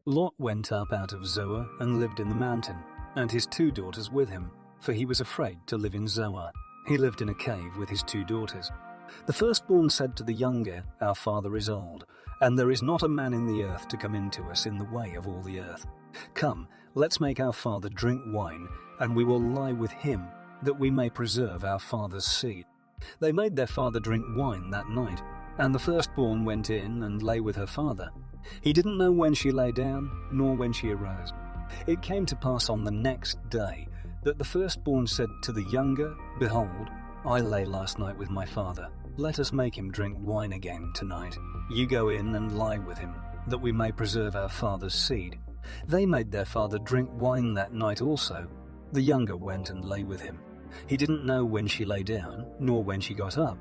Lot went up out of Zoar and lived in the mountain, and his 2 daughters with him, for he was afraid to live in Zoar. He lived in a cave with his 2 daughters. The firstborn said to the younger, "Our father is old, and there is not a man in the earth to come into us in the way of all the earth. Come, let's make our father drink wine, and we will lie with him, that we may preserve our father's seed." They made their father drink wine that night, and the firstborn went in and lay with her father. He didn't know when she lay down, nor when she arose. It came to pass on the next day that the firstborn said to the younger, "Behold, I lay last night with my father. Let us make him drink wine again tonight. You go in and lie with him, that we may preserve our father's seed." They made their father drink wine that night also. The younger went and lay with him. He didn't know when she lay down, nor when she got up.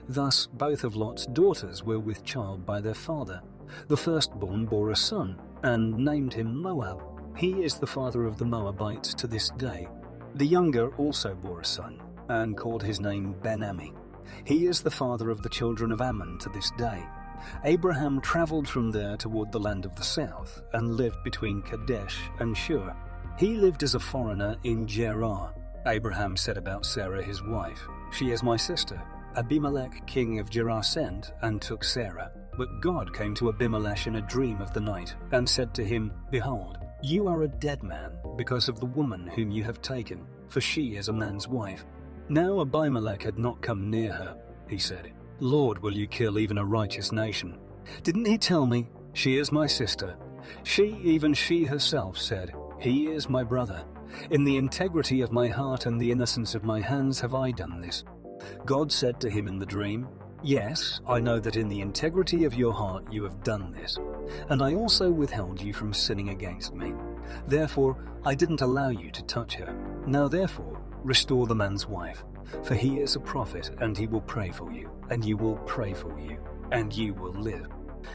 Thus both of Lot's daughters were with child by their father. The firstborn bore a son, and named him Moab. He is the father of the Moabites to this day. The younger also bore a son, and called his name Ben-Ammi. He is the father of the children of Ammon to this day. Abraham travelled from there toward the land of the south, and lived between Kadesh and Shur. He lived as a foreigner in Gerar. Abraham said about Sarah his wife, "She is my sister." Abimelech king of Gerar sent and took Sarah. But God came to Abimelech in a dream of the night, and said to him, "Behold, you are a dead man, because of the woman whom you have taken, for she is a man's wife." Now Abimelech had not come near her. He said, "Lord, will you kill even a righteous nation? Didn't he tell me, she is my sister?" Even she herself said, "He is my brother. In the integrity of my heart and the innocence of my hands have I done this." God said to him in the dream, "Yes, I know that in the integrity of your heart you have done this, and I also withheld you from sinning against me. Therefore I didn't allow you to touch her. Now therefore restore the man's wife, for he is a prophet, and he will pray for you, and you will pray for you, and you will live.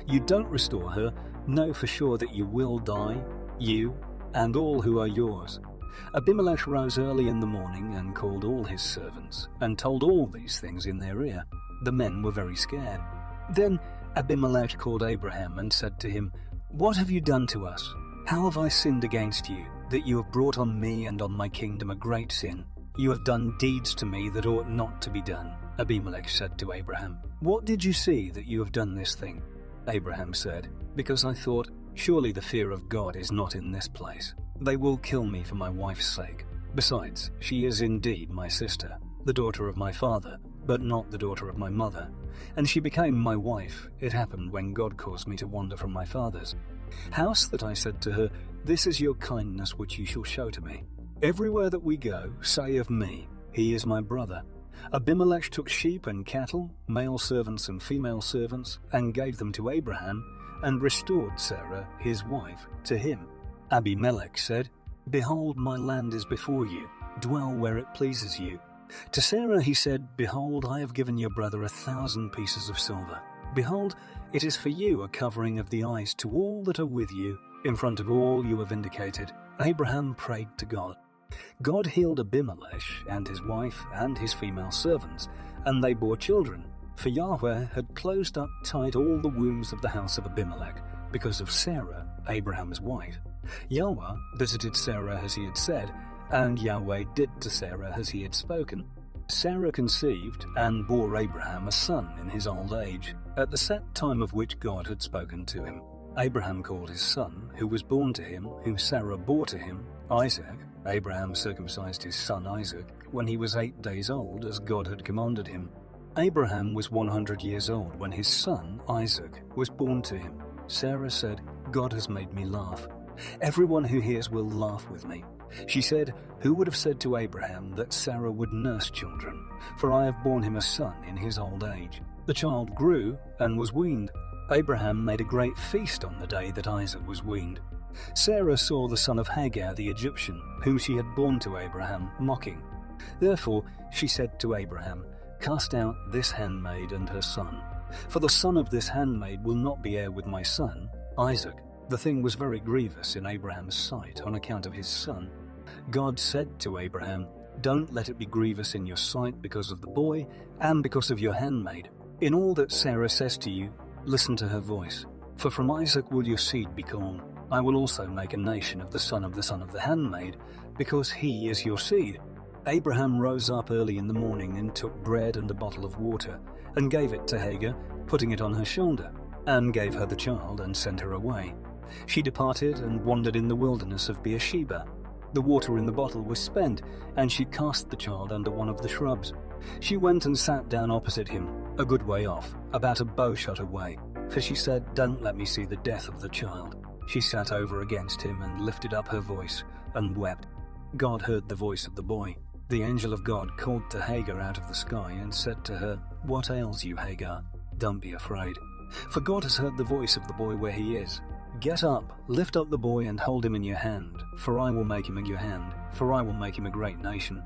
You don't restore her, know for sure that you will die, you and all who are yours." Abimelech rose early in the morning and called all his servants, and told all these things in their ear. The men were very scared. Then Abimelech called Abraham and said to him, "What have you done to us? How have I sinned against you, that you have brought on me and on my kingdom a great sin? You have done deeds to me that ought not to be done." Abimelech said to Abraham, "What did you see that you have done this thing?" Abraham said, "Because I thought, surely the fear of God is not in this place. They will kill me for my wife's sake. Besides, she is indeed my sister, the daughter of my father, but not the daughter of my mother. And she became my wife. It happened when God caused me to wander from my father's house that I said to her, 'This is your kindness which you shall show to me. Everywhere that we go, say of me, he is my brother.' Abimelech took sheep and cattle, male servants and female servants, and gave them to Abraham, and restored Sarah, his wife, to him. Abimelech said, 'Behold, my land is before you. Dwell where it pleases you.' To Sarah he said, 'Behold, I have given your brother 1,000 pieces of silver. Behold, it is for you a covering of the eyes to all that are with you, in front of all you have indicated.' Abraham prayed to God. God healed Abimelech and his wife and his female servants, and they bore children, for Yahweh had closed up tight all the wombs of the house of Abimelech, because of Sarah, Abraham's wife. Yahweh visited Sarah as he had said, and Yahweh did to Sarah as he had spoken. Sarah conceived and bore Abraham a son in his old age, at the set time of which God had spoken to him. Abraham called his son, who was born to him, whom Sarah bore to him, Isaac. Abraham circumcised his son Isaac when he was 8 days old, as God had commanded him. Abraham was 100 years old when his son Isaac was born to him. Sarah said, "God has made me laugh. Everyone who hears will laugh with me." She said, "Who would have said to Abraham that Sarah would nurse children? For I have borne him a son in his old age." The child grew and was weaned. Abraham made a great feast on the day that Isaac was weaned. Sarah saw the son of Hagar the Egyptian, whom she had borne to Abraham, mocking. Therefore she said to Abraham, "Cast out this handmaid and her son, for the son of this handmaid will not be heir with my son, Isaac." The thing was very grievous in Abraham's sight on account of his son. God said to Abraham, "Don't let it be grievous in your sight because of the boy and because of your handmaid. In all that Sarah says to you, listen to her voice. For from Isaac will your seed be called. I will also make a nation of the son of the handmaid, because he is your seed." Abraham rose up early in the morning and took bread and a bottle of water, and gave it to Hagar, putting it on her shoulder, and gave her the child and sent her away. She departed and wandered in the wilderness of Beersheba. The water in the bottle was spent, and she cast the child under one of the shrubs. She went and sat down opposite him, a good way off, about a bow shot away, for she said, "Don't let me see the death of the child." She sat over against him and lifted up her voice and wept. God heard the voice of the boy. The angel of God called to Hagar out of the sky and said to her, "What ails you, Hagar? Don't be afraid, for God has heard the voice of the boy where he is. Get up, lift up the boy and hold him in your hand, for I will make him in your hand, for I will make him a great nation."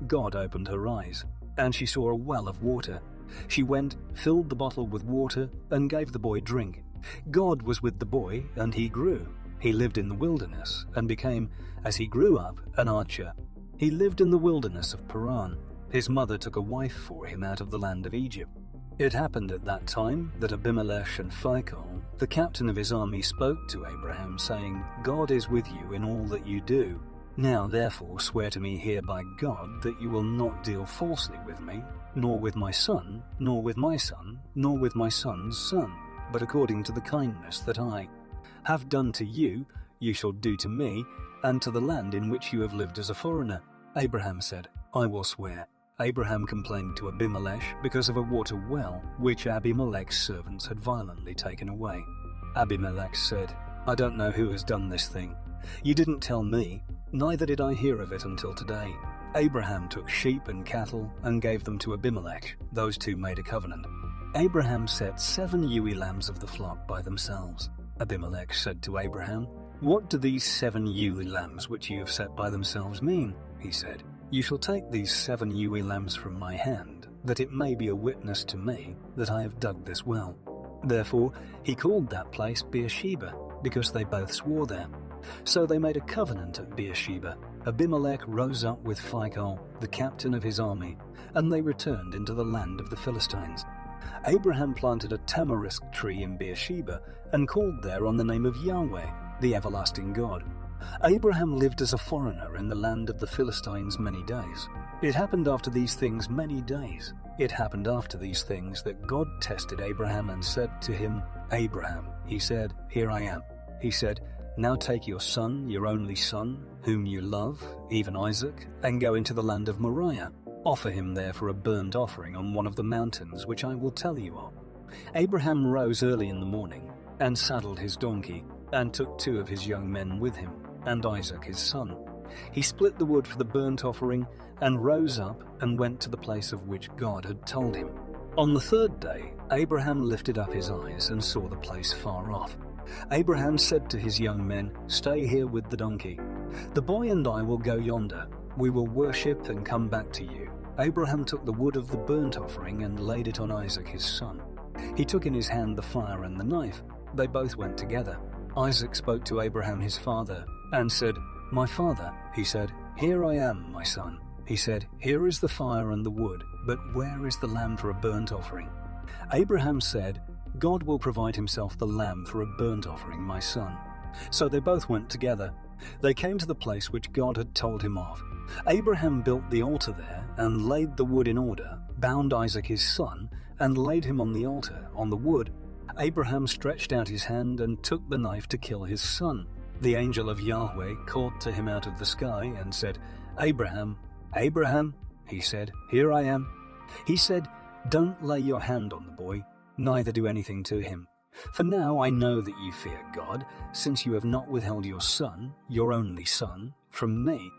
God opened her eyes, and she saw a well of water. She went, filled the bottle with water, and gave the boy drink. God was with the boy, and he grew. He lived in the wilderness, and became, as he grew up, an archer. He lived in the wilderness of Paran. His mother took a wife for him out of the land of Egypt. It happened at that time that Abimelech and Phicol, the captain of his army, spoke to Abraham, saying, "God is with you in all that you do. Now therefore swear to me here by God that you will not deal falsely with me, nor with my son, nor with my son, nor with my son's son, but according to the kindness that I have done to you, you shall do to me, and to the land in which you have lived as a foreigner." Abraham said, "I will swear." Abraham complained to Abimelech because of a water well which Abimelech's servants had violently taken away. Abimelech said, "I don't know who has done this thing. You didn't tell me, neither did I hear of it until today." Abraham took sheep and cattle and gave them to Abimelech. Those two made a covenant. Abraham set 7 ewe lambs of the flock by themselves. Abimelech said to Abraham, "What do these 7 ewe lambs which you have set by themselves mean?" He said, "You shall take these 7 ewe lambs from my hand, that it may be a witness to me that I have dug this well." Therefore he called that place Beersheba, because they both swore there. So they made a covenant at Beersheba. Abimelech rose up with Phicol, the captain of his army, and they returned into the land of the Philistines. Abraham planted a tamarisk tree in Beersheba and called there on the name of Yahweh, the everlasting God. Abraham lived as a foreigner in the land of the Philistines many days. It happened after these things many days. It happened after these things that God tested Abraham and said to him, "Abraham." He said, "Here I am." He said, "Now take your son, your only son, whom you love, even Isaac, and go into the land of Moriah. Offer him there for a burnt offering on one of the mountains which I will tell you of." Abraham rose early in the morning and saddled his donkey and took 2 of his young men with him and Isaac his son. He split the wood for the burnt offering and rose up and went to the place of which God had told him. On the 3rd day, Abraham lifted up his eyes and saw the place far off. Abraham said to his young men, "Stay here with the donkey. The boy and I will go yonder. We will worship and come back to you." Abraham took the wood of the burnt offering and laid it on Isaac his son. He took in his hand the fire and the knife. They both went together. Isaac spoke to Abraham his father and said, "My father." He said, "Here I am, my son." He said, "Here is the fire and the wood, but where is the lamb for a burnt offering?" Abraham said, "God will provide himself the lamb for a burnt offering, my son." So they both went together. They came to the place which God had told him of. Abraham built the altar there and laid the wood in order, bound Isaac his son, and laid him on the altar, on the wood. Abraham stretched out his hand and took the knife to kill his son. The angel of Yahweh called to him out of the sky and said, "Abraham, Abraham." He said, "Here I am." He said, "Don't lay your hand on the boy, neither do anything to him. For now I know that you fear God, since you have not withheld your son, your only son, from me."